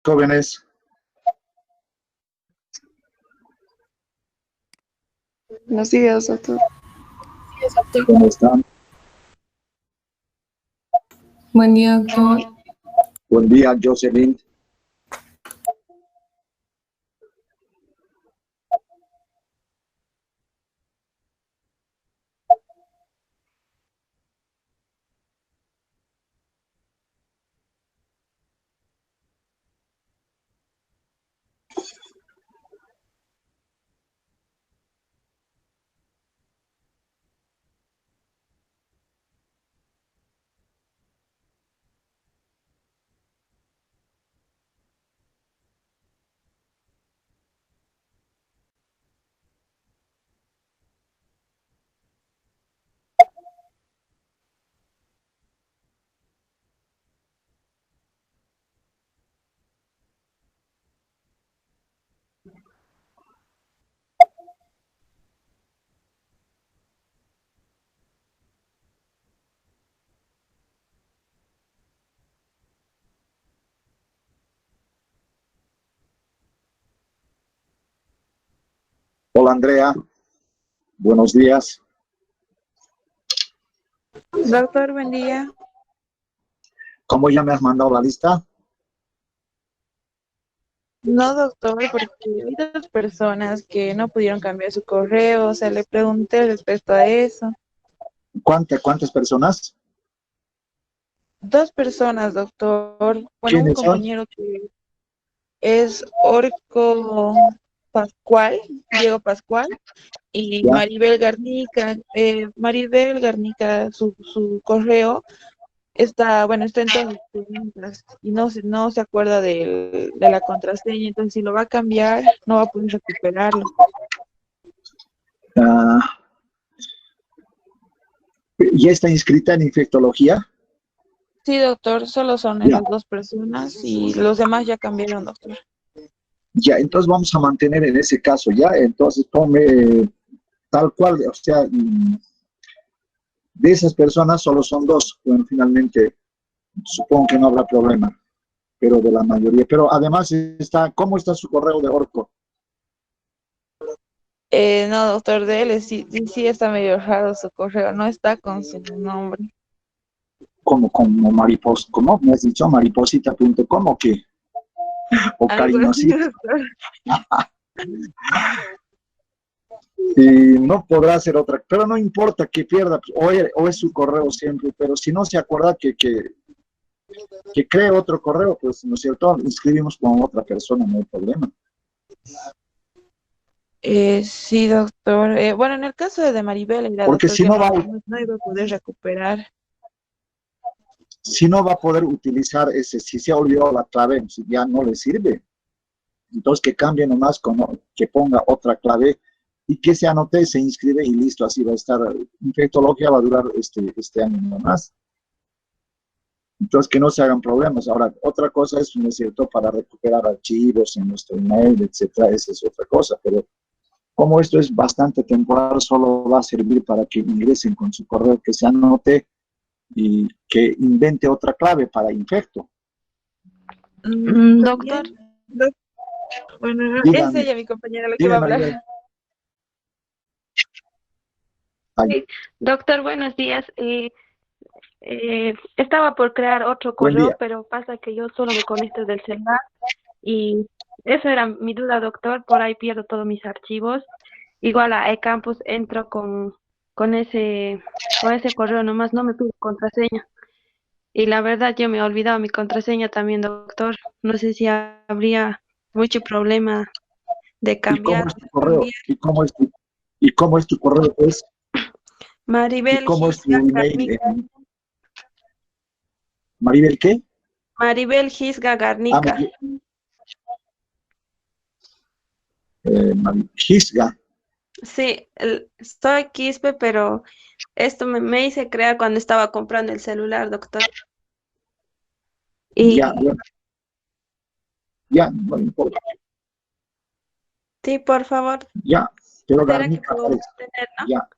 jóvenes. Buenos días, doctor. ¿Cómo están? Buen día, doctor. Buen día, Jocelyn. Hola, Andrea. Buenos días. Doctor, buen día. ¿Cómo ya me has mandado la lista? No, doctor, porque hay dos personas que no pudieron cambiar su correo, o sea, le pregunté respecto a eso. ¿Cuántas personas? Dos personas, doctor. Bueno, un ¿Quiénes son? compañero que es Orco Pascual, Diego Pascual, y ¿Ya? Maribel Garnica. Maribel Garnica, su correo está, bueno, está en todas las preguntas y no se acuerda de la contraseña, entonces si lo va a cambiar, no va a poder recuperarlo. ¿Ya está inscrita en infectología? Sí, doctor, solo son Ya. esas dos personas y los demás ya cambiaron, doctor. Ya, entonces vamos a mantener en ese caso, ¿ya? Entonces ponme tal cual, o sea, de esas personas solo son dos. Bueno, finalmente, supongo que no habrá problema, pero de la mayoría. Pero además está, ¿cómo está su correo de Orco? No, doctor, de él sí está medio raro su correo, no está con su nombre. Como mariposa, ¿cómo? ¿Me has dicho mariposita.com o qué? O Algo así, cariñosita. doctor. Y no podrá hacer otra, pero no importa que pierda, o es su correo siempre, pero si no se acuerda que cree otro correo, pues, ¿no es cierto? Inscribimos con otra persona, no hay problema. Sí, doctor. Bueno, en el caso de Maribel, la Porque doctor que no iba a poder recuperar. si no va a poder utilizar ese, si se ha olvidado la clave, si ya no le sirve, entonces que cambie nomás, que ponga otra clave y que se anote, se inscribe y listo, así va a estar. Infectología va a durar este año nomás. Entonces, que no se hagan problemas. Ahora, otra cosa es, ¿no es cierto?, para recuperar archivos en nuestro email, etcétera, esa es otra cosa. Pero como esto es bastante temporal, solo va a servir para que ingresen con su correo, que se anote y que invente otra clave para infecto. Doctor, bueno, es Dígame, ella mi compañera la que va dime, a hablar. Maribel. Ay, Sí, doctor, buenos días. Estaba por crear otro buen correo, día. pero pasa que yo solo me conecto del celular y esa era mi duda, doctor. Por ahí pierdo todos mis archivos. Igual a eCampus entro con ese correo, nomás no me pide contraseña. Y la verdad yo me he olvidado mi contraseña también, doctor. No sé si habría mucho problema de ¿Y cómo cambiar. es tu correo? ¿Y cómo es tu correo? Pues, ¿y Maribel cómo es Gisga tu email? Garnica. ¿Maribel qué? Maribel Gisga Ah, Garnica. Gisga. Sí, soy Quispe, pero esto me hice crear cuando estaba comprando el celular, doctor. Ya, Y bueno, ya, no importa. sí, por favor, Ya, pero ¿será que Garnica puedo aparece. tener, no? Ya.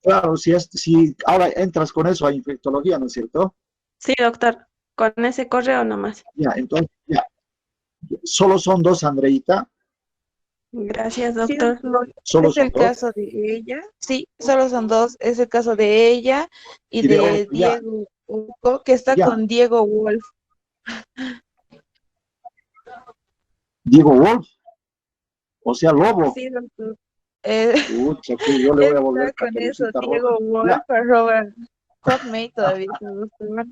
Claro, si ahora entras con eso a infectología, ¿no es cierto? Sí, doctor. con ese correo nomás. Ya, entonces, ya. Solo son dos, Andreita. Gracias, Sí, doctor. doctor, Solo es son el dos. caso de ella. Sí, solo son dos. Es el caso de ella y Y de de otro, ya, Diego Hugo, que está ya. con Diego Wolf. Diego Wolf, o sea, Lobo. Sí, doctor. Eh, Pucha, que yo le voy a volver está con eso, caperucita roja. Diego Ya. Wolf, arroba Hotmail todavía, doctor.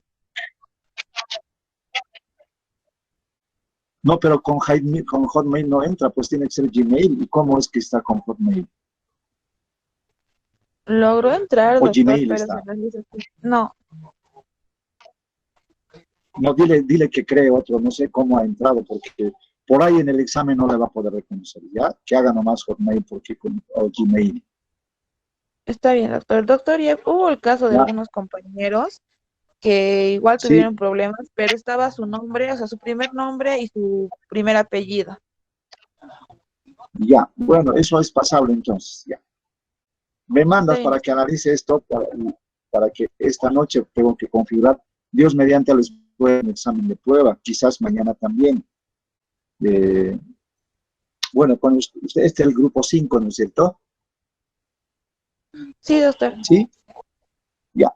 No, pero con Hotmail no entra, pues tiene que ser Gmail. ¿Y cómo es que está con Hotmail? Logró entrar, O doctor, Gmail pero se está. nos dice que no. No, dile que cree otro, no sé cómo ha entrado, porque por ahí en el examen no le va a poder reconocer, ¿ya? Que haga nomás Hotmail porque con o Gmail, Está bien, doctor. Doctor, ya hubo el caso de ¿ya? algunos compañeros que igual Sí, tuvieron problemas, pero estaba su nombre, o sea, su primer nombre y su primer apellido. ya. Bueno, eso es pasable entonces, ya. Me Está mandas bien. para que analice esto, para que esta noche tengo que configurar. Dios mediante les puede un examen de prueba, quizás mañana también. Eh, bueno, con usted, este es el grupo 5, ¿no es cierto? Sí, doctor. Sí, ya.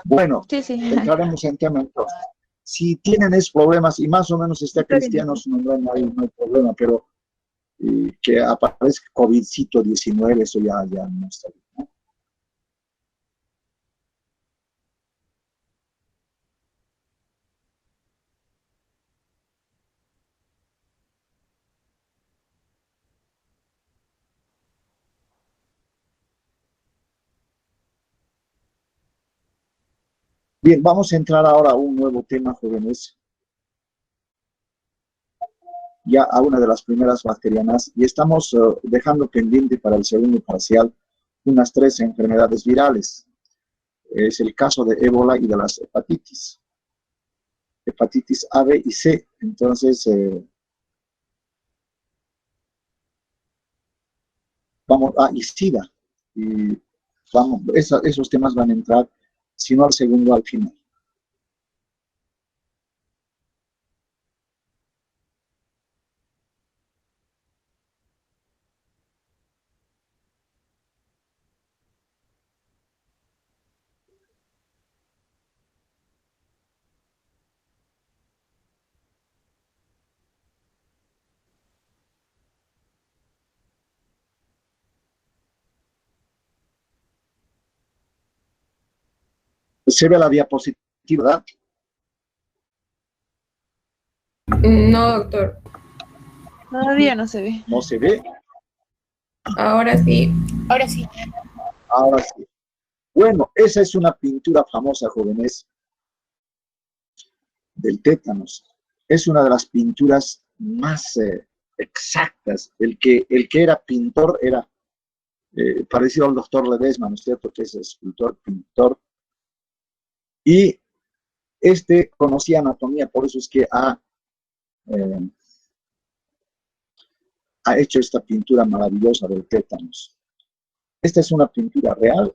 Bueno, Sí, sí. entraremos en tema entonces. Si tienen esos problemas y más o menos está Está bien, Cristiano doctor. su nombre, no hay problema, pero que aparezca COVID-19, eso ya no está bien, ¿no? Bien, vamos a entrar ahora a un nuevo tema, jóvenes, ya a una de las primeras bacterianas, y estamos dejando pendiente para el segundo parcial unas 3 enfermedades virales. Es el caso de ébola y de las hepatitis A, B y C. Entonces, vamos a SIDA. Y vamos, esos temas van a entrar, si no al segundo, al final. Se ve la diapositiva, ¿verdad? No, doctor. Todavía no se ve. No se ve. Ahora sí. Ahora sí. Ahora sí. Bueno, esa es una pintura famosa, jóvenes, del tétanos. Es una de las pinturas más exactas. El que era pintor era parecido al doctor Ledesma, ¿no es cierto? Que es escultor, pintor. Y este conocía anatomía, por eso es que ha hecho esta pintura maravillosa del tétanos. Esta es una pintura real.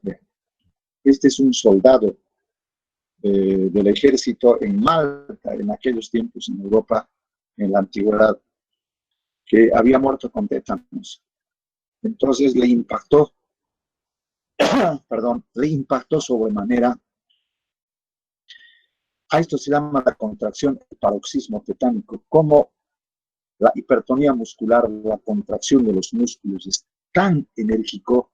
Este es un soldado del ejército en Malta, en aquellos tiempos en Europa, en la antigüedad, que había muerto con tétanos. Entonces le impactó, perdón, le impactó sobremanera. A esto se llama la contracción, el paroxismo tetánico, como la hipertonía muscular, la contracción de los músculos es tan enérgico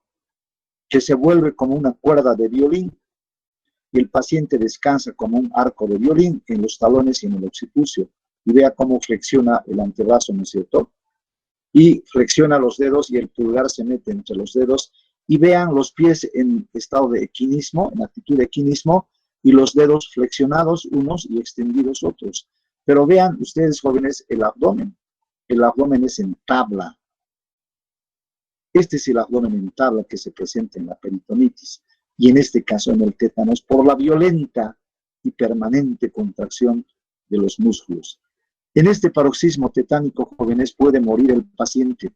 que se vuelve como una cuerda de violín y el paciente descansa como un arco de violín en los talones y en el occipucio. Y vea cómo flexiona el antebrazo, ¿no es cierto? Y flexiona los dedos y el pulgar se mete entre los dedos. Y vean los pies en estado de equinismo, en actitud de equinismo, y los dedos flexionados unos y extendidos otros. Pero vean ustedes, jóvenes, el abdomen. El abdomen es en tabla. Este es el abdomen en tabla que se presenta en la peritonitis y en este caso en el tétanos por la violenta y permanente contracción de los músculos. En este paroxismo tetánico, jóvenes, puede morir el paciente,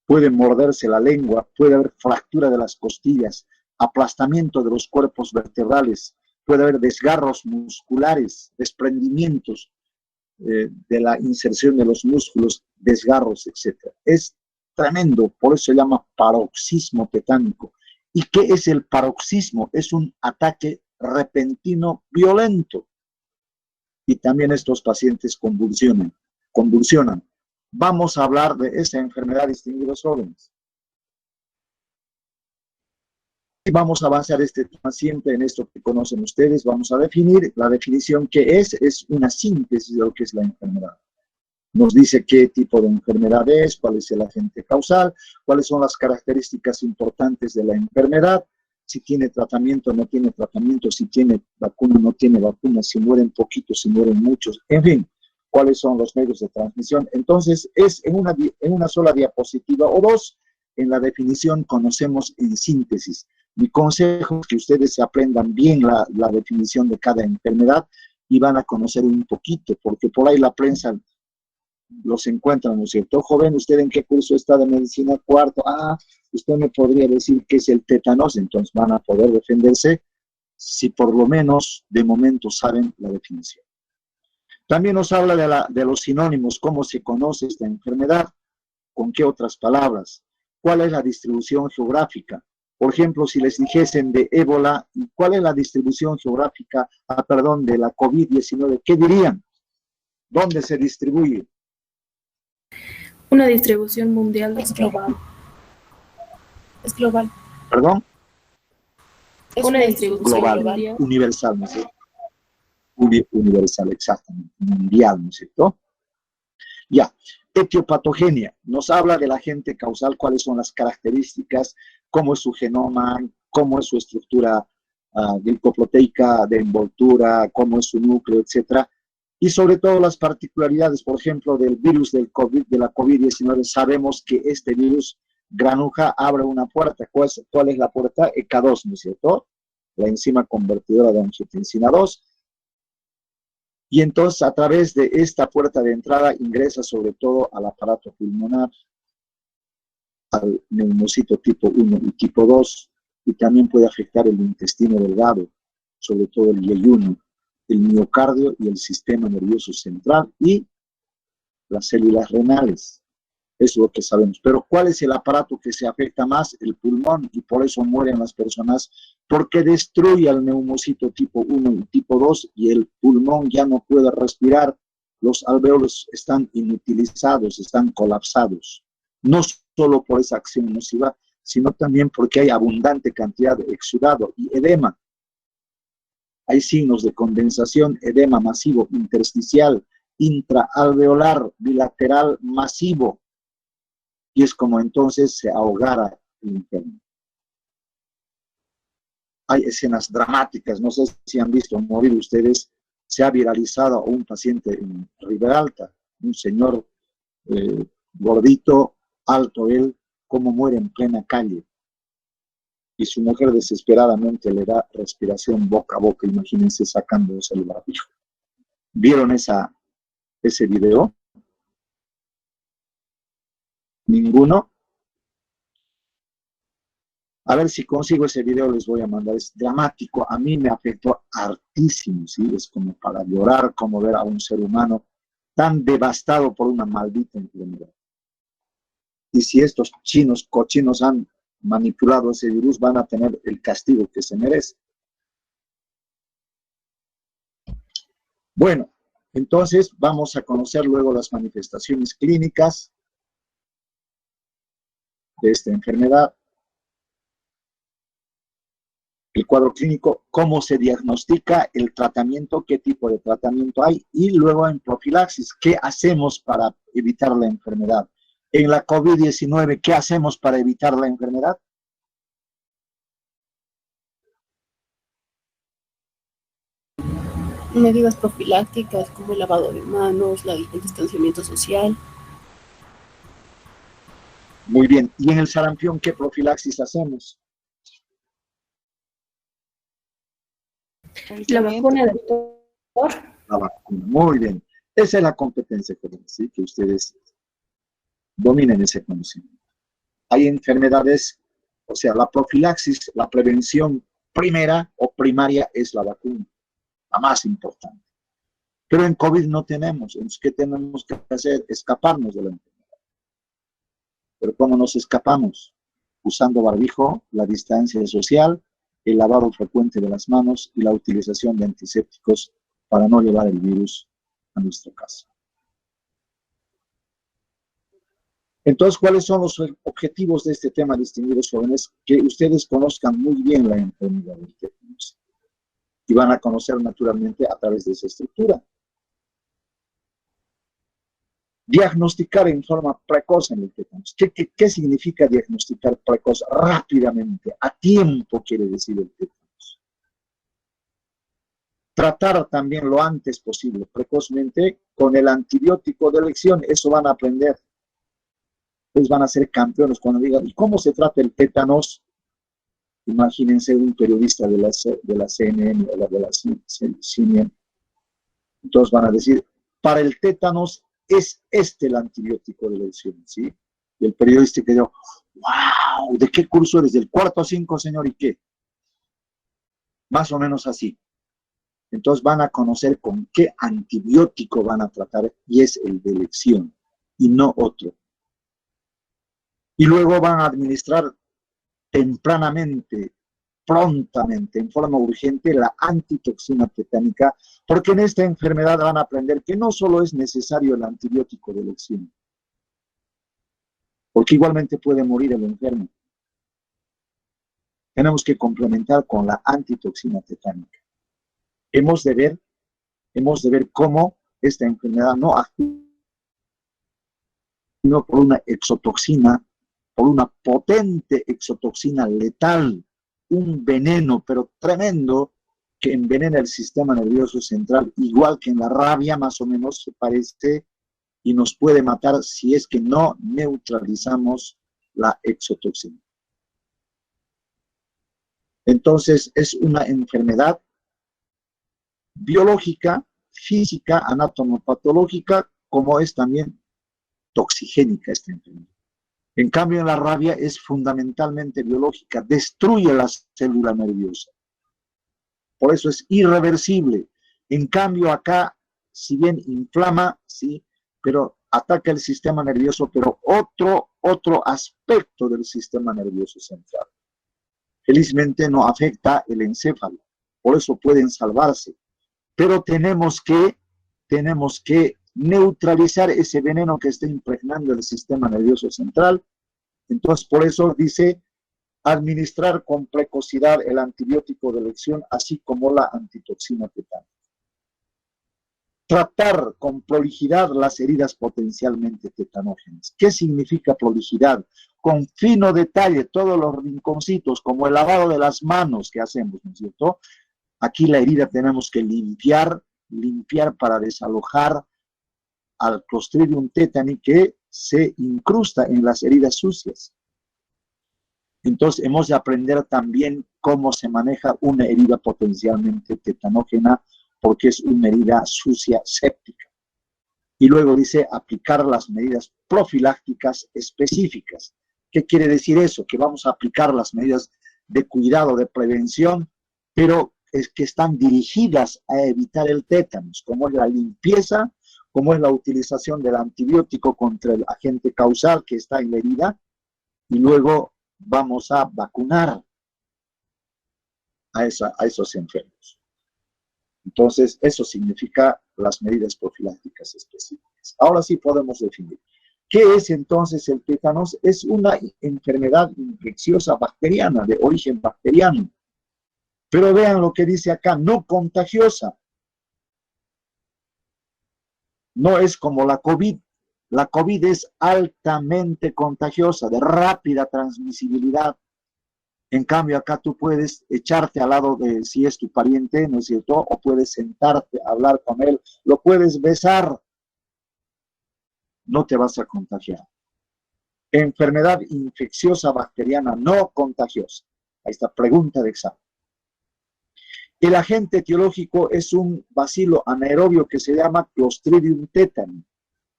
puede morderse la lengua, puede haber fractura de las costillas, aplastamiento de los cuerpos vertebrales, puede haber desgarros musculares, desprendimientos de la inserción de los músculos, desgarros, etc. Es tremendo, por eso se llama paroxismo tetánico. ¿Y qué es el paroxismo? Es un ataque repentino violento. Y también estos pacientes convulsionan. Vamos a hablar de esa enfermedad, distinguidos jóvenes. Y vamos a avanzar este tema siempre en esto que conocen ustedes. Vamos a definir la definición que es una síntesis de lo que es la enfermedad. Nos dice qué tipo de enfermedad es, cuál es el agente causal, cuáles son las características importantes de la enfermedad, si tiene tratamiento, no tiene tratamiento, si tiene vacuna, no tiene vacuna, si mueren poquitos, si mueren muchos, en fin, cuáles son los medios de transmisión. Entonces, es en una sola diapositiva o dos, en la definición conocemos en síntesis. Mi consejo es que ustedes se aprendan bien la definición de cada enfermedad y van a conocer un poquito, porque por ahí la prensa los encuentran, ¿no es cierto? Joven, ¿usted en qué curso está de medicina? Cuarto. Ah, usted me podría decir qué es el tétanos, entonces van a poder defenderse si por lo menos de momento saben la definición. También nos habla de los sinónimos, cómo se conoce esta enfermedad, con qué otras palabras, cuál es la distribución geográfica. Por ejemplo, si les dijesen de ébola, ¿cuál es la distribución geográfica, de la COVID-19? ¿Qué dirían? ¿Dónde se distribuye? Una distribución mundial es global. Es global. ¿Perdón? Es una distribución global, universal, ¿no es cierto? Universal, exactamente, mundial, ¿no es cierto? Ya, etiopatogenia, nos habla del agente causal, cuáles son las características, cómo es su genoma, cómo es su estructura glicoproteica de envoltura, cómo es su núcleo, etcétera. Y sobre todo las particularidades, por ejemplo, del virus del COVID, de la COVID-19, sabemos que este virus granuja abre una puerta. ¿Cuál es la puerta? ECA2, ¿no es cierto? La enzima convertidora de angiotensina 2. Y entonces a través de esta puerta de entrada ingresa sobre todo al aparato pulmonar, al neumocito tipo 1 y tipo 2, y también puede afectar el intestino delgado, sobre todo el yeyuno, el miocardio y el sistema nervioso central y las células renales. Eso es lo que sabemos. Pero ¿cuál es el aparato que se afecta más? El pulmón, y por eso mueren las personas, porque destruye al neumocito tipo 1 y tipo 2 y el pulmón ya no puede respirar. Los alvéolos están inutilizados, están colapsados. No solo por esa acción nociva, sino también porque hay abundante cantidad de exudado y edema. Hay signos de condensación, edema masivo, intersticial, intraalveolar, bilateral, masivo. Y es como entonces se ahogara el enfermo. Hay escenas dramáticas, no sé si han visto morir ustedes, se ha viralizado a un paciente en Riberalta, un señor gordito, alto él, como muere en plena calle. Y su mujer desesperadamente le da respiración boca a boca, imagínense sacándose el barbijo. ¿Vieron ese video? ¿Ninguno? A ver si consigo ese video, les voy a mandar. Es dramático, a mí me afectó hartísimo, ¿sí? Es como para llorar, como ver a un ser humano tan devastado por una maldita enfermedad. Y si estos chinos cochinos han manipulado ese virus, van a tener el castigo que se merece. Bueno, entonces vamos a conocer luego las manifestaciones clínicas de esta enfermedad. El cuadro clínico, cómo se diagnostica, el tratamiento, qué tipo de tratamiento hay, y luego en profilaxis, qué hacemos para evitar la enfermedad. En la COVID-19, ¿qué hacemos para evitar la enfermedad? Medidas profilácticas como el lavado de manos, el distanciamiento social. Muy bien. ¿Y en el sarampión qué profilaxis hacemos? La vacuna, doctor. La vacuna. Muy bien. Esa es la competencia, ¿sí? Que ustedes dominen ese conocimiento. Hay enfermedades, o sea, la profilaxis, la prevención primera o primaria es la vacuna, la más importante. Pero en COVID no tenemos. Entonces, ¿qué tenemos que hacer? Escaparnos de la enfermedad. Pero ¿cómo nos escapamos? Usando barbijo, la distancia social, el lavado frecuente de las manos y la utilización de antisépticos para no llevar el virus a nuestra casa. Entonces, ¿cuáles son los objetivos de este tema, distinguidos jóvenes? Que ustedes conozcan muy bien la enfermedad del tétanos y van a conocer naturalmente a través de esa estructura. Diagnosticar en forma precoz en el tétanos. ¿Qué significa diagnosticar precoz? Rápidamente, a tiempo quiere decir el tétanos. Tratar también lo antes posible, precozmente, con el antibiótico de elección. Eso van a aprender. Pues van a ser campeones cuando digan, ¿y cómo se trata el tétanos? Imagínense un periodista de la CNN o de la CNN. Entonces van a decir, para el tétanos es este el antibiótico de elección, ¿sí? Y el periodista que dijo, wow, ¿de qué curso eres? ¿Del 4 a 5, señor? ¿Y qué? Más o menos así. Entonces van a conocer con qué antibiótico van a tratar y es el de elección y no otro. Y luego van a administrar tempranamente, prontamente, en forma urgente, la antitoxina tetánica, porque en esta enfermedad van a aprender que no solo es necesario el antibiótico de elección, porque igualmente puede morir el enfermo. Tenemos que complementar con la antitoxina tetánica. Hemos de ver cómo esta enfermedad no actúa por una exotoxina, por una potente exotoxina letal, un veneno, pero tremendo, que envenena el sistema nervioso central, igual que en la rabia, más o menos se parece, y nos puede matar si es que no neutralizamos la exotoxina. Entonces, es una enfermedad biológica, física, anatomopatológica, como es también toxigénica esta enfermedad. En cambio, en la rabia es fundamentalmente biológica, destruye la célula nerviosa. Por eso es irreversible. En cambio, acá, si bien inflama, sí, pero ataca el sistema nervioso, pero otro aspecto del sistema nervioso central. Felizmente no afecta el encéfalo, por eso pueden salvarse. Pero tenemos que neutralizar ese veneno que está impregnando el sistema nervioso central. Entonces, por eso dice, administrar con precocidad el antibiótico de elección, así como la antitoxina tetánica. Tratar con prolijidad las heridas potencialmente tetanógenas. ¿Qué significa prolijidad? Con fino detalle, todos los rinconcitos, como el lavado de las manos que hacemos, ¿no es cierto? Aquí la herida tenemos que limpiar para desalojar al Clostridium tetani que se incrusta en las heridas sucias. Entonces hemos de aprender también cómo se maneja una herida potencialmente tetanógena, porque es una herida sucia séptica. Y luego dice aplicar las medidas profilácticas específicas. ¿Qué quiere decir eso? Que vamos a aplicar las medidas de cuidado, de prevención, pero es que están dirigidas a evitar el tétanos, como es la limpieza, como es la utilización del antibiótico contra el agente causal que está en la herida, y luego vamos a vacunar a esos enfermos. Entonces, eso significa las medidas profilácticas específicas. Ahora sí podemos definir. ¿Qué es entonces el tétanos? Es una enfermedad infecciosa bacteriana, de origen bacteriano. Pero vean lo que dice acá, no contagiosa. No es como la COVID. La COVID es altamente contagiosa, de rápida transmisibilidad. En cambio, acá tú puedes echarte al lado de si es tu pariente, ¿no es cierto? O puedes sentarte, hablar con él, lo puedes besar. No te vas a contagiar. Enfermedad infecciosa bacteriana no contagiosa. Ahí está, pregunta de examen. El agente etiológico es un bacilo anaerobio que se llama Clostridium tetani.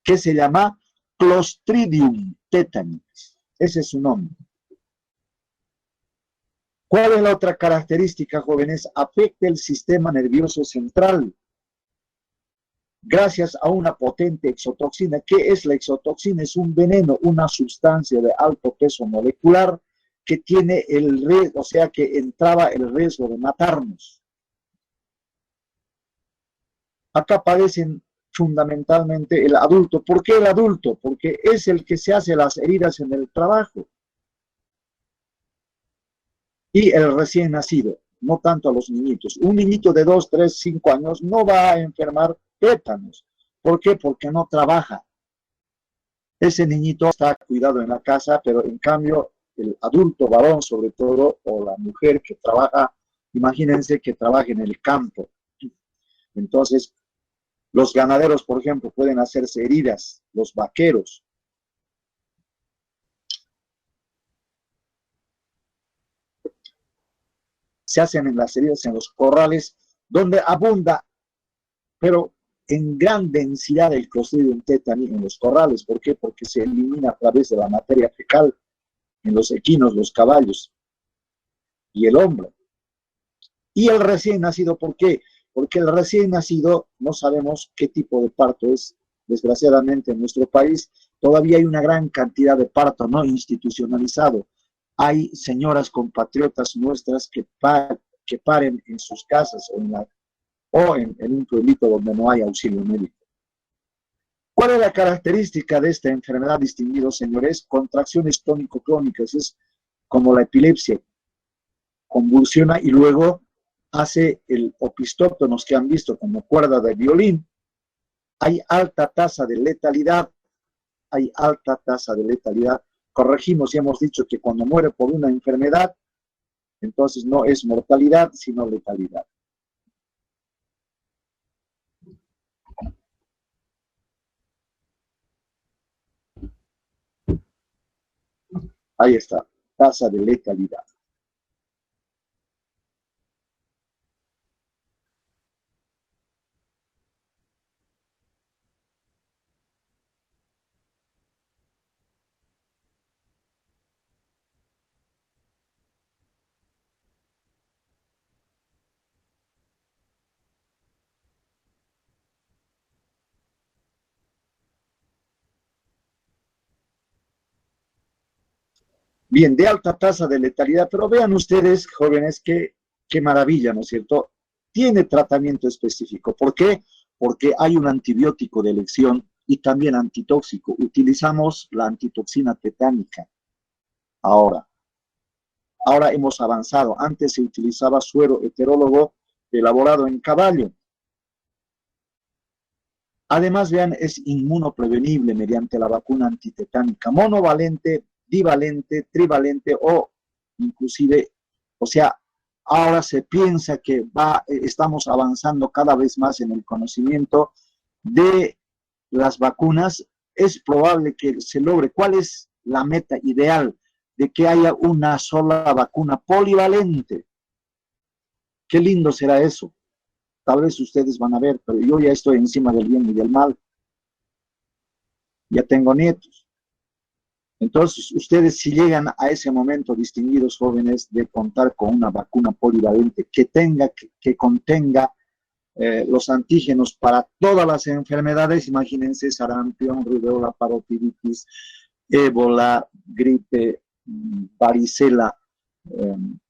¿Qué se llama? Clostridium tetani. Ese es su nombre. ¿Cuál es la otra característica, jóvenes? Afecta el sistema nervioso central gracias a una potente exotoxina. ¿Qué es la exotoxina? Es un veneno, una sustancia de alto peso molecular que tiene el riesgo, o sea, que entraba el riesgo de matarnos. Acá padecen fundamentalmente el adulto. ¿Por qué el adulto? Porque es el que se hace las heridas en el trabajo. Y el recién nacido, no tanto a los niñitos. Un niñito de 2, 3, 5 años no va a enfermar tétanos. ¿Por qué? Porque no trabaja. Ese niñito está cuidado en la casa, pero en cambio el adulto varón sobre todo, o la mujer que trabaja, imagínense que trabaja en el campo. Entonces, los ganaderos, por ejemplo, pueden hacerse heridas, los vaqueros. Se hacen en las heridas en los corrales, donde abunda, pero en gran densidad el Clostridium tetani en los corrales. ¿Por qué? Porque se elimina a través de la materia fecal en los equinos, los caballos y el hombre. Y el recién nacido, ¿por qué? Porque el recién nacido no sabemos qué tipo de parto es. Desgraciadamente en nuestro país todavía hay una gran cantidad de parto no institucionalizado. Hay señoras compatriotas nuestras que paren en sus casas o en un pueblito donde no hay auxilio médico. ¿Cuál es la característica de esta enfermedad, distinguidos señores? Contracciones tónico-clónicas, es como la epilepsia, convulsiona y luego hace el opistótonos que han visto como cuerda de violín. Hay alta tasa de letalidad, Corregimos y hemos dicho que cuando muere por una enfermedad, entonces no es mortalidad, sino letalidad. Ahí está, tasa de letalidad. Bien, de alta tasa de letalidad, pero vean ustedes, jóvenes, qué maravilla, ¿no es cierto? Tiene tratamiento específico. ¿Por qué? Porque hay un antibiótico de elección y también antitóxico. Utilizamos la antitoxina tetánica. Ahora hemos avanzado. Antes se utilizaba suero heterólogo elaborado en caballo. Además, vean, es inmunoprevenible mediante la vacuna antitetánica monovalente, divalente, trivalente o inclusive, o sea, ahora se piensa que estamos avanzando cada vez más en el conocimiento de las vacunas. Es probable que se logre. ¿Cuál es la meta ideal? De que haya una sola vacuna polivalente. Qué lindo será eso. Tal vez ustedes van a ver, pero yo ya estoy encima del bien y del mal. Ya tengo nietos. Entonces, ustedes si llegan a ese momento, distinguidos jóvenes, de contar con una vacuna polivalente que contenga los antígenos para todas las enfermedades, imagínense sarampión, rubéola, parotiditis, ébola, gripe, varicela,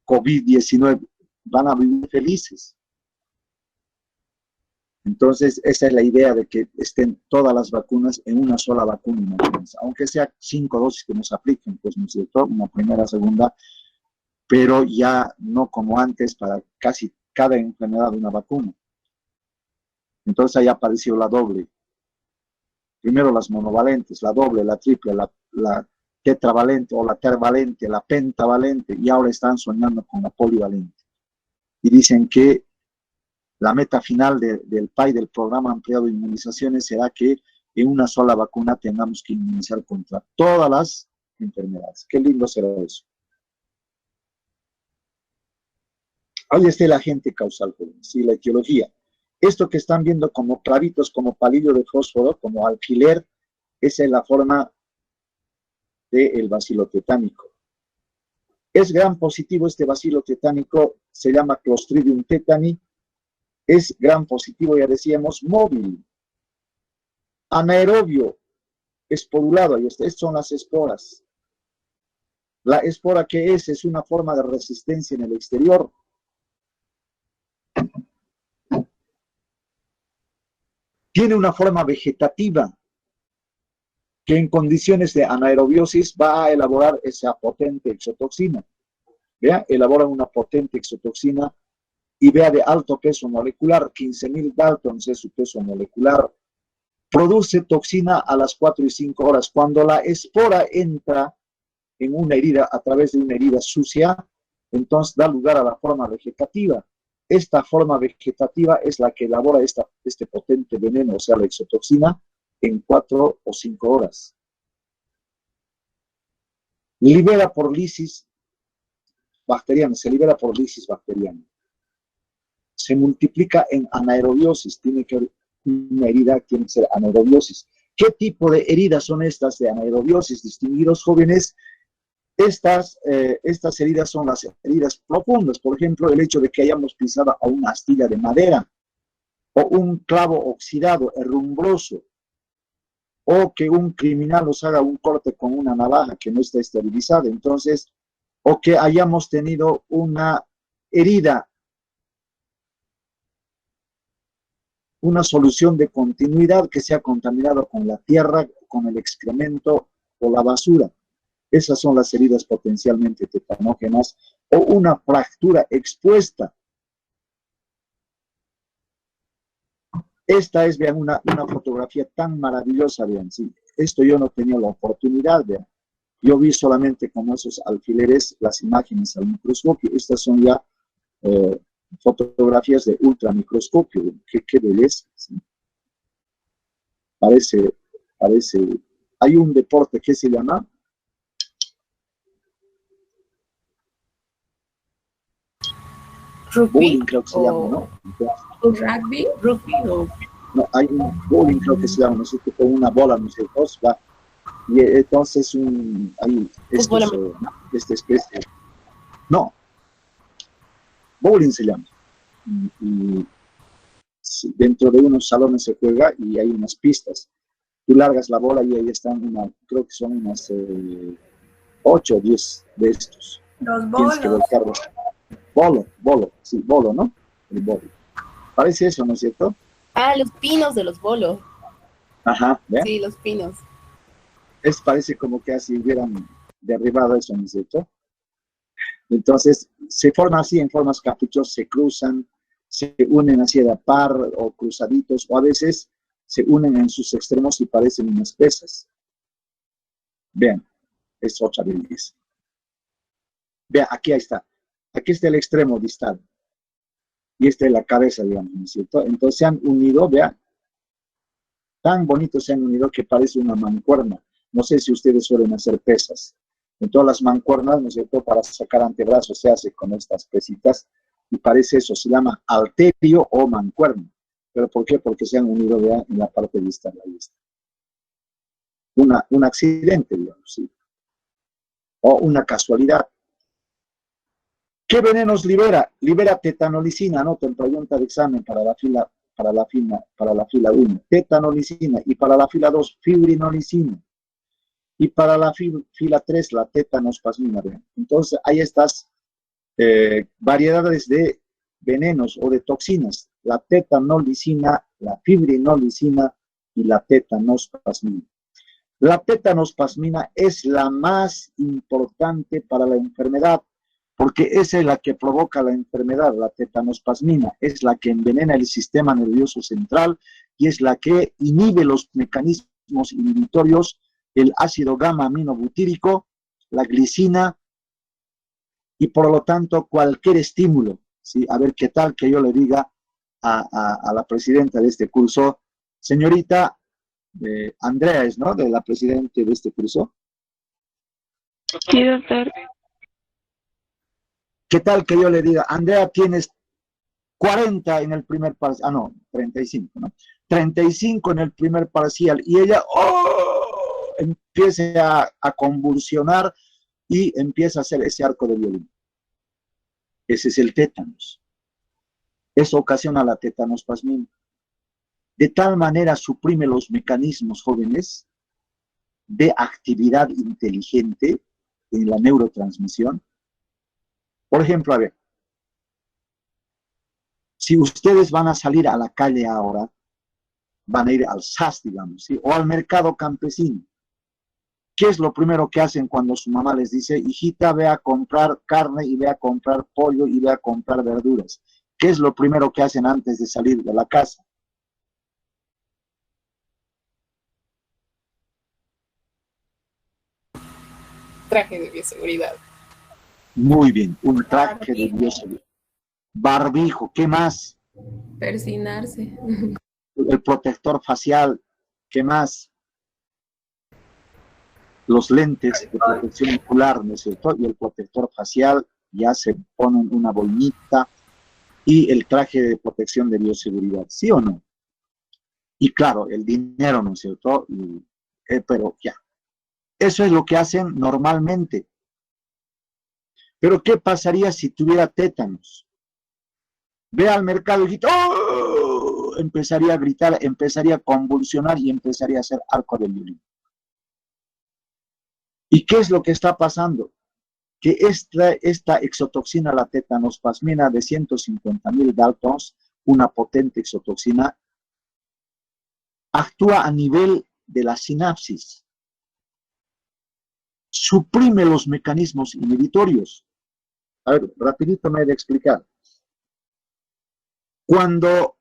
COVID-19, van a vivir felices. Entonces, esa es la idea de que estén todas las vacunas en una sola vacuna, aunque sea 5 dosis que nos apliquen, pues, ¿no es cierto? Una primera, segunda, pero ya no como antes para casi cada enfermedad una vacuna. Entonces ahí apareció la doble. Primero las monovalentes, la doble, la triple, la tetravalente o la tervalente, la pentavalente, y ahora están soñando con la polivalente. Y dicen que la meta final del PAI, del Programa Ampliado de Inmunizaciones, será que en una sola vacuna tengamos que inmunizar contra todas las enfermedades. Qué lindo será eso. Ahí está el agente causal, sí, la etiología. Esto que están viendo como clavitos, como palillo de fósforo, como alfiler, esa es la forma del bacilo tetánico. Es gran positivo este bacilo tetánico, se llama Clostridium tetani, es gran positivo, ya decíamos, móvil, anaerobio, esporulado, ahí está, estas son las esporas. La espora, ¿qué es? Es una forma de resistencia en el exterior. Tiene una forma vegetativa que en condiciones de anaerobiosis va a elaborar esa potente exotoxina. Vea, elabora una potente exotoxina y vea de alto peso molecular, 15.000 Daltons es su peso molecular. Produce toxina a las 4 y 5 horas. Cuando la espora entra en una herida, a través de una herida sucia, entonces da lugar a la forma vegetativa. Esta forma vegetativa es la que elabora este potente veneno, o sea, la exotoxina, en 4 o 5 horas. Libera por lisis bacteriana, se libera por lisis bacteriana. Se multiplica en anaerobiosis, tiene que haber una herida, tiene que ser anaerobiosis. ¿Qué tipo de heridas son estas de anaerobiosis? Distinguidos jóvenes, estas heridas son las heridas profundas. Por ejemplo, el hecho de que hayamos pisado a una astilla de madera, o un clavo oxidado, herrumbroso, o que un criminal nos haga un corte con una navaja que no está esterilizada. Entonces, o que hayamos tenido una herida, una solución de continuidad que se ha contaminado con la tierra, con el excremento o la basura. Esas son las heridas potencialmente tetanógenas, o una fractura expuesta. Esta es, vean, una fotografía tan maravillosa, vean, sí. Esto yo no tenía la oportunidad, vean. Yo vi solamente como esos alfileres, las imágenes al microscopio. Estas son ya fotografías de ultramicroscopio. Qué belleza, ¿sí? Parece, hay un deporte que se llama Rugby bowling, creo que se llama, ¿no? rugby o No, hay un bowling, creo que se llama, ¿no es cierto? Con una bola, ¿no es cierto? Va. Y entonces hay esta especie. No, bowling se llama. Y sí, dentro de unos salones se juega y hay unas pistas. Tú largas la bola y ahí están, creo que son unas 8 o 10 de estos. Los Tienes que bolos. volcarlos. Bolo, sí, bolo, ¿no? El bolo. Parece eso, ¿no es cierto? Ah, los pinos de los bolos. Ajá, ¿ve? Sí, los pinos. Parece como que así hubieran derribado eso, ¿no es cierto? Entonces, se forman así en formas caprichosas, se cruzan, se unen así de a par o cruzaditos, o a veces se unen en sus extremos y parecen unas pesas. Vean, es otra belleza. Vean, aquí está. Aquí está el extremo distal. Y esta es la cabeza, digamos, ¿no es cierto? Entonces se han unido, vean, tan bonitos se han unido que parece una mancuerna. No sé si ustedes suelen hacer pesas. En todas las mancuernas, ¿no es cierto? Para sacar antebrazos se hace con estas pesitas y parece eso, se llama halterio o mancuerna. ¿Pero por qué? Porque se han unido, vean, en la parte distal. Ahí está. Un accidente, digamos, ¿sí? O una casualidad. ¿Qué venenos libera? Libera tetanolicina, anoten, pregunta de examen para la fila 1, tetanolicina, y para la fila 2, fibrinolicina, y para la fila 3, la tetanospasmina. Entonces, hay estas variedades de venenos o de toxinas, la tetanolicina, la fibrinolicina y la tetanospasmina. La tetanospasmina es la más importante para la enfermedad, porque esa es la que provoca la enfermedad, la tetanospasmina, es la que envenena el sistema nervioso central y es la que inhibe los mecanismos inhibitorios, el ácido gamma aminobutírico, la glicina y por lo tanto cualquier estímulo, ¿sí? A ver qué tal que yo le diga a la presidenta de este curso, señorita Andrea, es, ¿no? De la presidenta de este curso. Sí, doctor. ¿Qué tal que yo le diga, Andrea, tienes 40 en el primer parcial? Ah, no, 35, ¿no? 35 en el primer parcial. Y ella, empiece a convulsionar y empieza a hacer ese arco de violín. Ese es el tétanos. Eso ocasiona la tetanospasmina. De tal manera suprime los mecanismos jóvenes de actividad inteligente en la neurotransmisión. Por ejemplo, a ver, si ustedes van a salir a la calle ahora, van a ir al SAS, digamos, ¿sí? O al mercado campesino. ¿Qué es lo primero que hacen cuando su mamá les dice, hijita, ve a comprar carne y ve a comprar pollo y ve a comprar verduras? ¿Qué es lo primero que hacen antes de salir de la casa? Traje de bioseguridad. Muy bien, un traje de bioseguridad. Barbijo, ¿qué más? Persinarse. El protector facial, ¿qué más? Los lentes de protección ocular, ¿no es cierto? Y el protector facial, ya se ponen una boinita, y el traje de protección de bioseguridad, ¿sí o no? Y claro, el dinero, ¿no es cierto? Pero ya, eso es lo que hacen normalmente. Pero ¿qué pasaría si tuviera tétanos? Ve al mercado y ¡oh! Empezaría a gritar, empezaría a convulsionar y empezaría a hacer arco de violín. ¿Y qué es lo que está pasando? Que esta exotoxina, la tetanospasmina de 150.000 daltons, una potente exotoxina, actúa a nivel de la sinapsis, suprime los mecanismos inhibitorios. A ver, rapidito me he de explicar. Cuando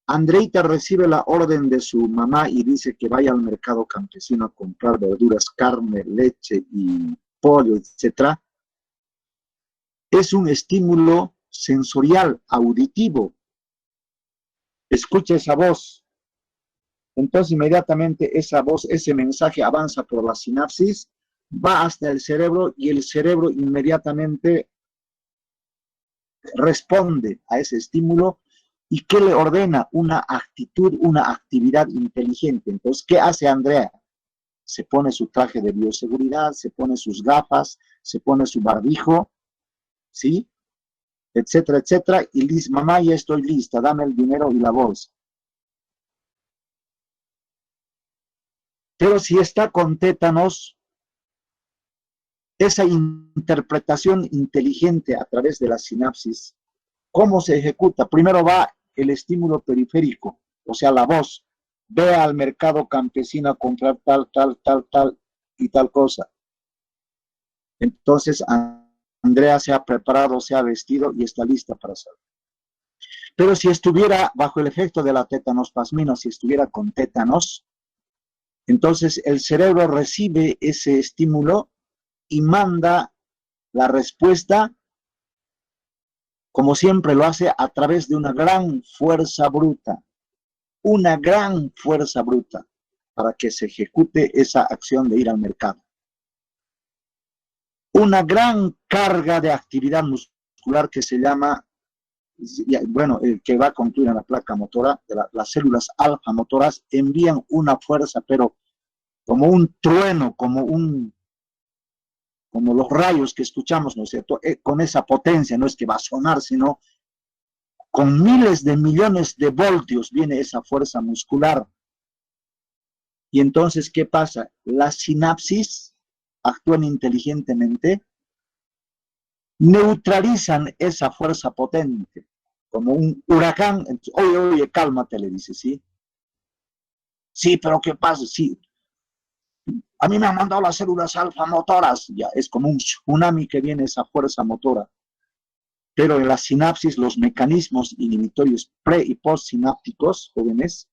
Andreita recibe la orden de su mamá y dice que vaya al mercado campesino a comprar verduras, carne, leche y pollo, etc., es un estímulo sensorial, auditivo. Escucha esa voz. Entonces inmediatamente esa voz, ese mensaje avanza por la sinapsis, va hasta el cerebro y el cerebro inmediatamente responde a ese estímulo. ¿Y qué le ordena? Una actitud, una actividad inteligente. Entonces, ¿qué hace Andrea? Se pone su traje de bioseguridad, se pone sus gafas, se pone su barbijo, ¿sí? Etcétera, etcétera, y dice, mamá, ya estoy lista, dame el dinero y la bolsa. Pero si está con tétanos, esa interpretación inteligente a través de la sinapsis, ¿cómo se ejecuta? Primero va el estímulo periférico, o sea, la voz. Ve al mercado campesino a comprar tal, tal, tal, tal y tal cosa. Entonces, Andrea se ha preparado, se ha vestido y está lista para salir. Pero si estuviera bajo el efecto de la tetanospasmina, si estuviera con tétanos, entonces el cerebro recibe ese estímulo y manda la respuesta, como siempre lo hace, a través de una gran fuerza bruta, para que se ejecute esa acción de ir al mercado. Una gran carga de actividad muscular que se llama, bueno, que va a concluir en la placa motora, las células alfa motoras envían una fuerza, pero como un trueno, como los rayos que escuchamos, ¿no es cierto? Con esa potencia, no es que va a sonar, sino con miles de millones de voltios viene esa fuerza muscular. Y entonces, ¿qué pasa? Las sinapsis actúan inteligentemente, neutralizan esa fuerza potente, como un huracán. Entonces, oye, cálmate, le dice, ¿sí? Sí, pero ¿qué pasa? Sí, a mí me han mandado las células alfa motoras, ya, es como un tsunami que viene esa fuerza motora. Pero en la sinapsis, los mecanismos inhibitorios pre- y postsinápticos, jóvenes,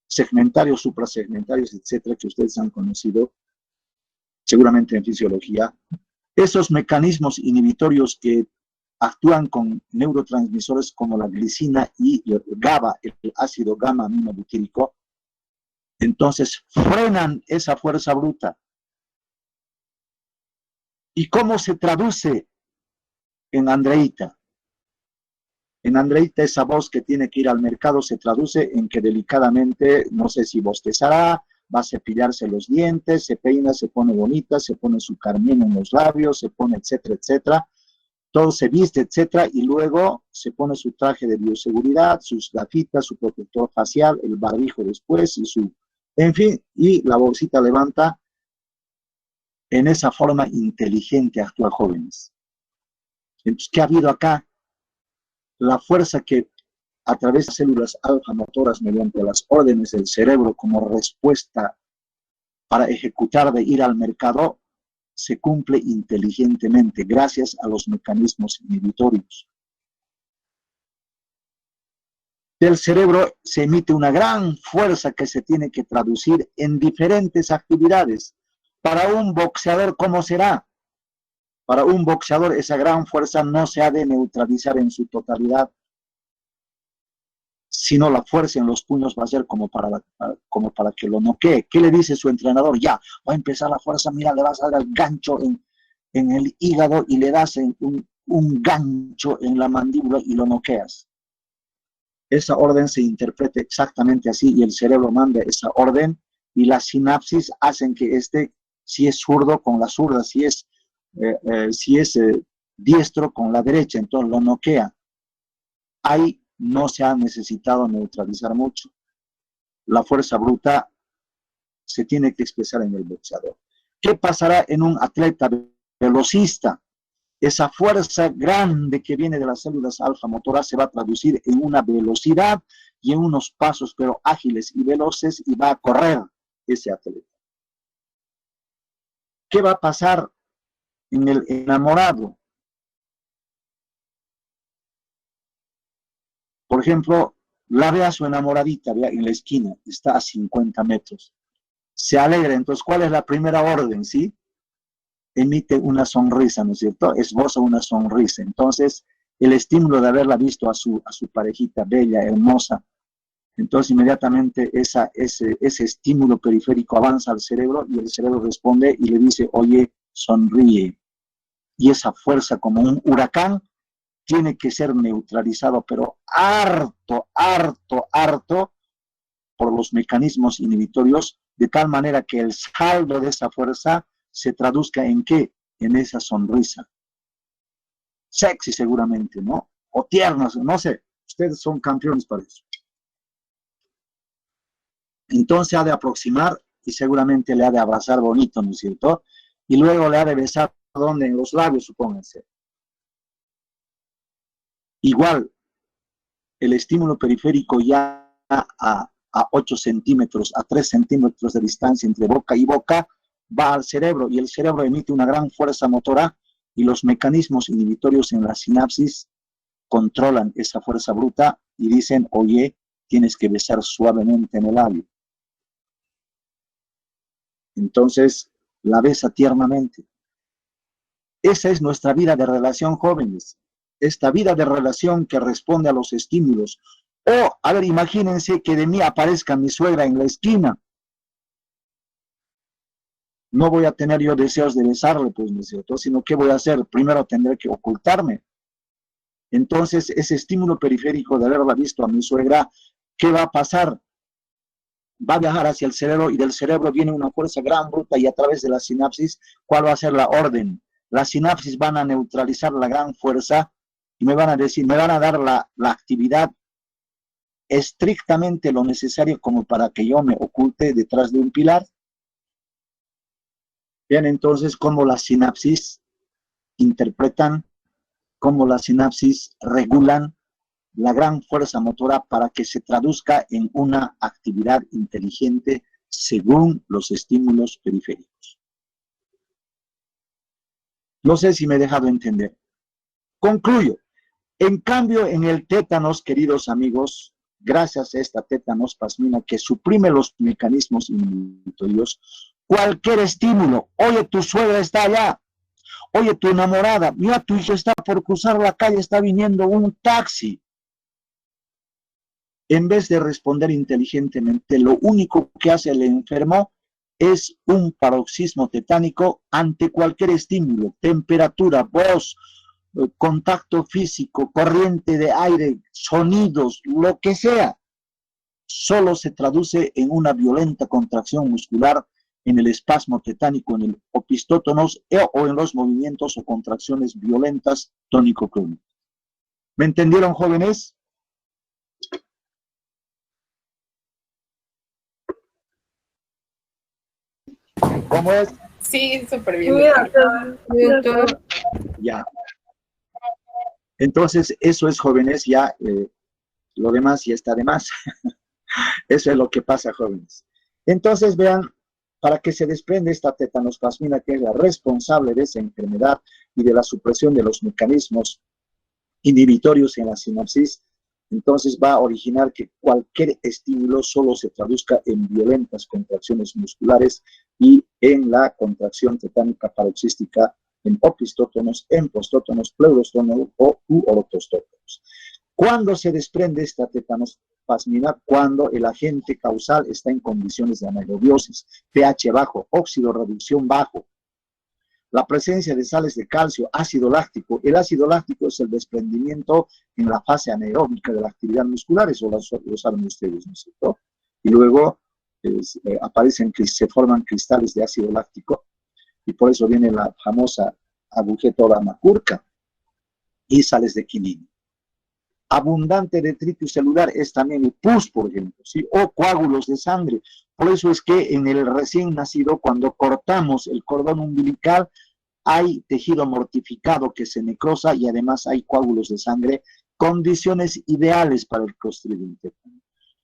segmentarios, suprasegmentarios, etcétera, que ustedes han conocido seguramente en fisiología, esos mecanismos inhibitorios que actúan con neurotransmisores como la glicina y el GABA, el ácido gamma aminobutírico, entonces frenan esa fuerza bruta. ¿Y cómo se traduce en Andreita? En Andreita, esa voz que tiene que ir al mercado se traduce en que delicadamente, no sé si bostezará, va a cepillarse los dientes, se peina, se pone bonita, se pone su carmín en los labios, se pone etcétera, etcétera. Todo se viste, etcétera, y luego se pone su traje de bioseguridad, sus gafitas, su protector facial, el barbijo después, y en fin, y la bolsita levanta. En esa forma inteligente actúa jóvenes. Entonces, ¿qué ha habido acá? La fuerza que a través de células alfa motoras mediante las órdenes del cerebro como respuesta para ejecutar de ir al mercado, se cumple inteligentemente gracias a los mecanismos inhibitorios. Del cerebro se emite una gran fuerza que se tiene que traducir en diferentes actividades. Para un boxeador, ¿cómo será? Para un boxeador esa gran fuerza no se ha de neutralizar en su totalidad, sino la fuerza en los puños va a ser como para que lo noquee. ¿Qué le dice su entrenador? Ya, va a empezar la fuerza, mira, le vas a dar el gancho en el hígado y le das un gancho en la mandíbula y lo noqueas. Esa orden se interpreta exactamente así y el cerebro manda esa orden y las sinapsis hacen que si es zurdo con la zurda, si es diestro con la derecha, entonces lo noquea. Ahí no se ha necesitado neutralizar mucho. La fuerza bruta se tiene que expresar en el boxeador. ¿Qué pasará en un atleta velocista? Esa fuerza grande que viene de las células alfa motoras se va a traducir en una velocidad y en unos pasos pero ágiles y veloces y va a correr ese atleta. ¿Qué va a pasar en el enamorado? Por ejemplo, la ve a su enamoradita, vea, en la esquina, está a 50 metros. Se alegra, entonces, ¿cuál es la primera orden, sí? Emite una sonrisa, ¿no es cierto? Esboza una sonrisa. Entonces, el estímulo de haberla visto a su parejita bella, hermosa, entonces inmediatamente ese estímulo periférico avanza al cerebro y el cerebro responde y le dice, oye, sonríe. Y esa fuerza como un huracán tiene que ser neutralizado, pero harto por los mecanismos inhibitorios, de tal manera que el saldo de esa fuerza se traduzca en ¿qué? En esa sonrisa. Sexy seguramente, ¿no? O tiernas, no sé. Ustedes son campeones para eso. Entonces ha de aproximar y seguramente le ha de abrazar bonito, ¿no es cierto? Y luego le ha de besar, ¿dónde? En los labios, supónganse. Igual, el estímulo periférico ya a 8 centímetros, a 3 centímetros de distancia entre boca y boca, va al cerebro y el cerebro emite una gran fuerza motora y los mecanismos inhibitorios en la sinapsis controlan esa fuerza bruta y dicen, oye, tienes que besar suavemente en el labio. Entonces, la besa tiernamente. Esa es nuestra vida de relación, jóvenes. Esta vida de relación que responde a los estímulos. O, a ver, imagínense que de mí aparezca mi suegra en la esquina. No voy a tener yo deseos de besarle, pues, ¿no es cierto? Sino, ¿qué voy a hacer? Primero tendré que ocultarme. Entonces, ese estímulo periférico de haberla visto a mi suegra, ¿qué va a pasar? Va a viajar hacia el cerebro y del cerebro viene una fuerza gran, bruta, y a través de la sinapsis, ¿cuál va a ser la orden? Las sinapsis van a neutralizar la gran fuerza y me van a decir, me van a dar la actividad estrictamente lo necesario como para que yo me oculte detrás de un pilar. Vean entonces cómo las sinapsis interpretan, cómo las sinapsis regulan la gran fuerza motora para que se traduzca en una actividad inteligente según los estímulos periféricos. No sé si me he dejado entender. Concluyo. En cambio, en el tétanos, queridos amigos, gracias a esta tétanos plasmina que suprime los mecanismos inhibitorios, cualquier estímulo, oye, tu suegra está allá, oye, tu enamorada, mira, tu hijo está por cruzar la calle, está viniendo un taxi. En vez de responder inteligentemente, lo único que hace el enfermo es un paroxismo tetánico ante cualquier estímulo, temperatura, voz, contacto físico, corriente de aire, sonidos, lo que sea. solo se traduce en una violenta contracción muscular en el espasmo tetánico, en el opistótonos o en los movimientos o contracciones violentas tónico-crónicas. ¿Me entendieron, jóvenes? ¿Cómo es? Sí, súper bien. Doctor. Ya. Entonces, eso es, jóvenes, ya lo demás ya está de más. Eso es lo que pasa, jóvenes. Entonces, vean, para que se desprende esta tetanospasmina, que es la responsable de esa enfermedad y de la supresión de los mecanismos inhibitorios en la sinapsis, entonces va a originar que cualquier estímulo solo se traduzca en violentas contracciones musculares y en la contracción tetánica paroxística en opistótonos, empostótonos, pleurostótonos u orotostótonos. ¿Cuándo se desprende esta tetanospasmina? Cuando el agente causal está en condiciones de anaerobiosis, pH bajo, óxido reducción bajo, la presencia de sales de calcio, ácido láctico. El ácido láctico es el desprendimiento en la fase anaeróbica de la actividad muscular, eso lo saben ustedes, ¿no es cierto? Y luego se forman cristales de ácido láctico, y por eso viene la famosa agujeta o la macurca, y sales de quinina. Abundante detritus celular es también el pus, por ejemplo, ¿sí? O coágulos de sangre. Por eso es que en el recién nacido, cuando cortamos el cordón umbilical, hay tejido mortificado que se necrosa y además hay coágulos de sangre, condiciones ideales para el Clostridium tetani.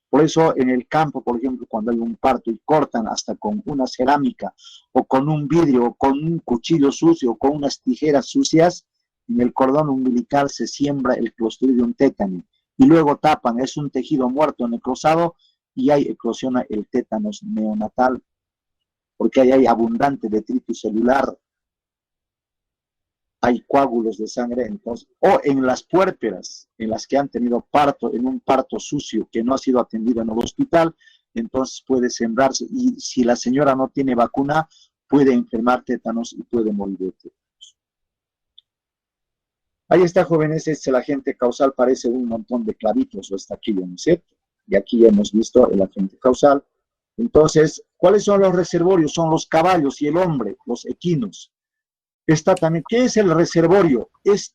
Por eso en el campo, por ejemplo, cuando hay un parto y cortan hasta con una cerámica o con un vidrio o con un cuchillo sucio o con unas tijeras sucias, en el cordón umbilical se siembra el Clostridium tetani y luego tapan, es un tejido muerto necrosado y ahí eclosiona el tétanos neonatal, porque ahí hay abundante detritus celular, hay coágulos de sangre, entonces, o en las puérperas, en las que han tenido parto, en un parto sucio que no ha sido atendido en el hospital, entonces puede sembrarse, y si la señora no tiene vacuna, puede enfermar tétanos y puede morir de tétanos. Ahí está, jóvenes, el agente causal, parece un montón de clavitos o estaquillo, ¿no es cierto? Y aquí ya hemos visto el agente causal. Entonces, ¿cuáles son los reservorios? Son los caballos y el hombre, los equinos. Está también, ¿qué es el reservorio? Es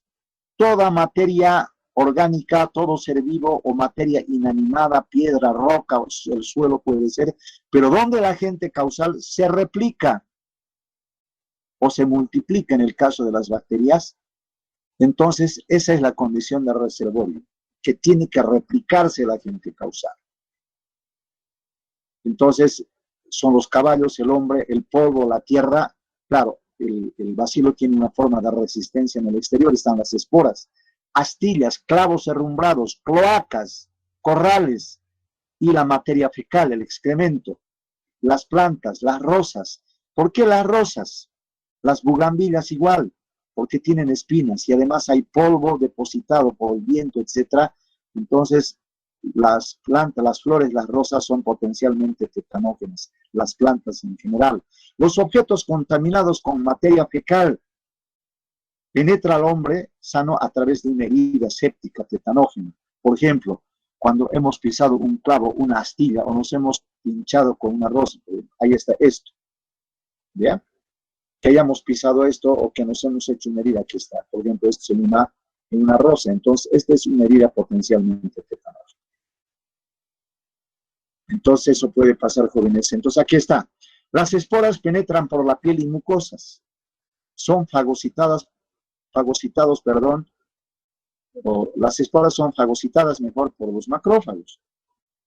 toda materia orgánica, todo ser vivo o materia inanimada, piedra, roca, el suelo puede ser, pero donde el agente causal se replica o se multiplica en el caso de las bacterias. Entonces, esa es la condición de reservorio, que tiene que replicarse el agente causal. Entonces, son los caballos, el hombre, el polvo, la tierra. Claro, el bacilo tiene una forma de resistencia en el exterior, están las esporas, astillas, clavos herrumbrados, cloacas, corrales y la materia fecal, el excremento, las plantas, las rosas. ¿Por qué las rosas? Las bugambillas igual, porque tienen espinas y además hay polvo depositado por el viento, etc. Entonces, las plantas, las flores, las rosas son potencialmente tetanógenas, las plantas en general. Los objetos contaminados con materia fecal penetra al hombre sano a través de una herida séptica tetanógena. Por ejemplo, cuando hemos pisado un clavo, una astilla o nos hemos pinchado con una rosa, ahí está esto, ¿ya? Que hayamos pisado esto o que nos hemos hecho una herida, aquí está, por ejemplo, esto es en una rosa, entonces esta es una herida potencialmente tetanógena. Entonces eso puede pasar, jóvenes. Entonces aquí está, las esporas penetran por la piel y mucosas, son o las esporas son fagocitadas mejor por los macrófagos,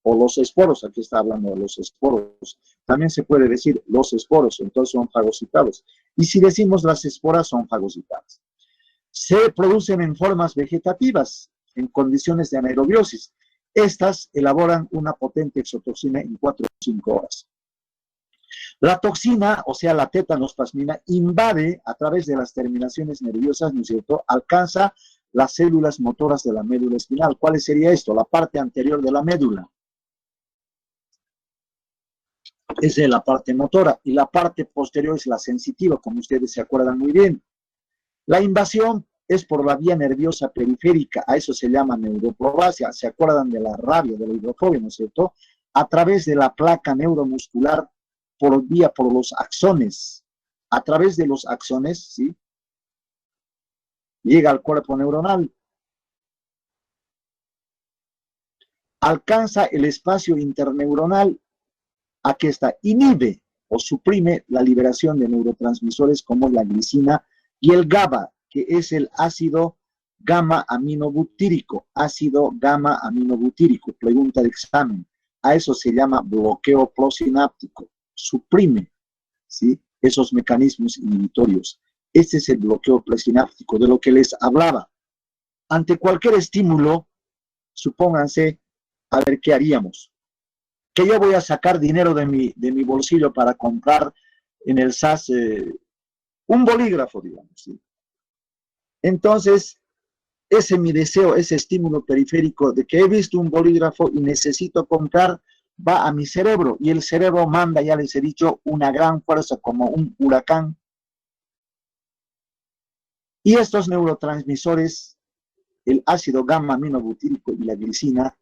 o los esporos, aquí está hablando de los esporos, también se puede decir los esporos, entonces son fagocitados, y si decimos las esporas son fagocitadas. Se producen en formas vegetativas, en condiciones de anaerobiosis. Estas elaboran una potente exotoxina en 4 o 5 horas. La toxina, o sea, la tetanospasmina, invade a través de las terminaciones nerviosas, ¿no es cierto?, alcanza las células motoras de la médula espinal. ¿Cuál sería esto? La parte anterior de la médula. Esa es la parte motora. Y la parte posterior es la sensitiva, como ustedes se acuerdan muy bien. La invasión es por la vía nerviosa periférica. A eso se llama neuroprobasia. ¿Se acuerdan de la rabia, de la hidrofobia, no es cierto? a través de la placa neuromuscular por los axones. A través de los axones, ¿sí? Llega al cuerpo neuronal. Alcanza el espacio interneuronal. Aquí está, inhibe o suprime la liberación de neurotransmisores como la glicina y el GABA, que es el ácido gamma aminobutírico. Ácido gamma aminobutírico, pregunta de examen. A eso se llama bloqueo prosináptico. Suprime, ¿sí?, esos mecanismos inhibitorios. Este es el bloqueo presináptico de lo que les hablaba. Ante cualquier estímulo, supónganse, a ver qué haríamos. Que yo voy a sacar dinero de mi bolsillo para comprar en el SAS un bolígrafo, digamos, ¿sí? Entonces, ese es mi deseo, ese estímulo periférico de que he visto un bolígrafo y necesito comprar, va a mi cerebro y el cerebro manda, ya les he dicho, una gran fuerza como un huracán. Y estos neurotransmisores, el ácido gamma aminobutírico y la glicina,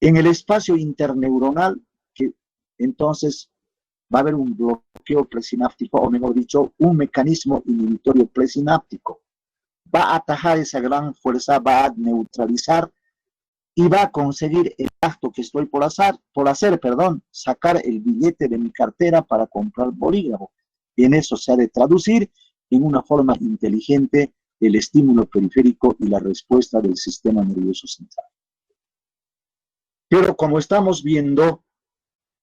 en el espacio interneuronal, que entonces va a haber un bloqueo presináptico, o mejor dicho, un mecanismo inhibitorio presináptico. Va a atajar esa gran fuerza, va a neutralizar y va a conseguir el acto que estoy por hacer, sacar el billete de mi cartera para comprar bolígrafo. Y en eso se ha de traducir en una forma inteligente el estímulo periférico y la respuesta del sistema nervioso central. Pero como estamos viendo,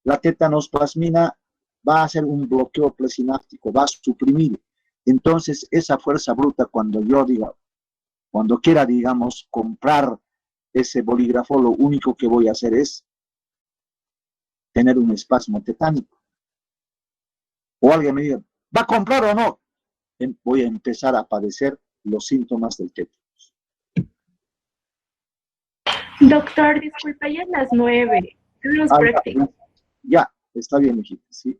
la tetanosplasmina va a hacer un bloqueo presináptico, va a suprimir. Entonces, esa fuerza bruta, cuando quiera, digamos, comprar ese bolígrafo, lo único que voy a hacer es tener un espasmo tetánico. O alguien me diga, ¿va a comprar o no? Voy a empezar a padecer los síntomas del tétanos. Doctor, disculpa, ya es las 9. Tenemos práctica. Ya, está bien, hijita, ¿sí? Un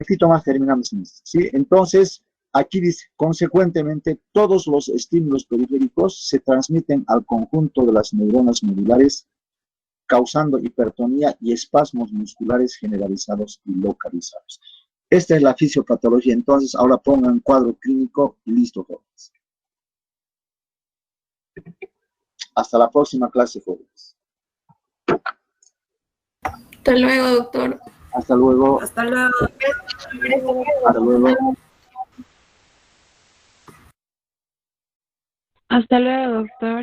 poquito más terminamos en esto, ¿sí? Entonces, aquí dice, consecuentemente, todos los estímulos periféricos se transmiten al conjunto de las neuronas medulares, causando hipertonía y espasmos musculares generalizados y localizados. Esta es la fisiopatología. Entonces, ahora pongan cuadro clínico y listo, jóvenes. Hasta la próxima clase, jóvenes. Hasta luego, doctor. Hasta luego. Hasta luego. Hasta luego. Hasta luego, doctor.